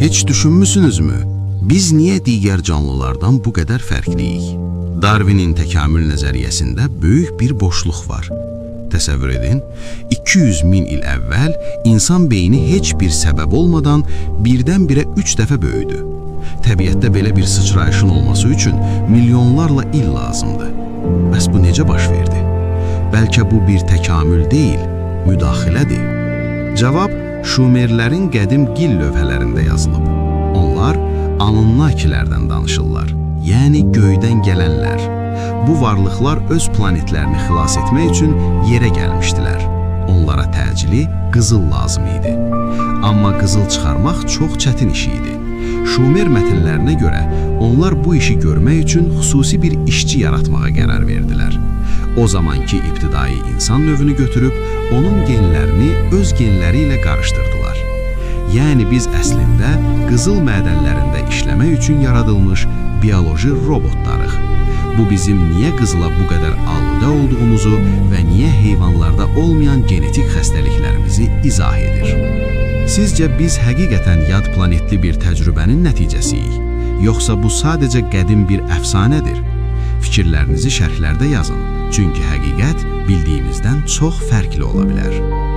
Heç düşünmüsünüzmü? Biz niyə digər canlılardan bu qədər fərqliyik? Darwinin təkamül nəzəriyyəsində böyük bir boşluq var. Təsəvvür edin, 200 min il əvvəl insan beyni heç bir səbəb olmadan birdən-birə 3 dəfə böyüdü. Təbiətdə belə bir sıçrayışın olması üçün milyonlarla il lazımdır. Bəs bu necə baş verdi? Bəlkə bu bir təkamül deyil, müdaxilədir. Cavab Şumerlərin qədim gil lövhələrində yazılıb. Onlar Anunnakilərdən danışırlar, yəni göydən gələnlər. Bu varlıqlar öz planetlərini xilas etmək üçün yerə gəlmişdilər. Onlara təcili qızıl lazım idi. Amma qızıl çıxarmaq çox çətin iş idi. Şumer mətnlərinə görə onlar bu işi görmək üçün xüsusi bir işçi yaratmağa qərar verdilər. O zamanki ibtidai insan növünü götürüb onun genlərini öz genləri ilə qarışdırdılar. Yəni biz əslində qızıl mədənlərində işləmək üçün yaradılmış bioloji robotlarıq. Bu bizim niyə qızıla bu qədər alıda olduğumuzu və niyə heyvanlarda olmayan genetik xəstəliklərimizi izah edir. Sizcə biz həqiqətən yad planetli bir təcrübənin nəticəsiyik, yoxsa bu sadəcə qədim bir əfsanədir? Fikirlərinizi şərhlərdə yazın, çünki həqiqət bildiyimizdən çox fərqli ola bilər.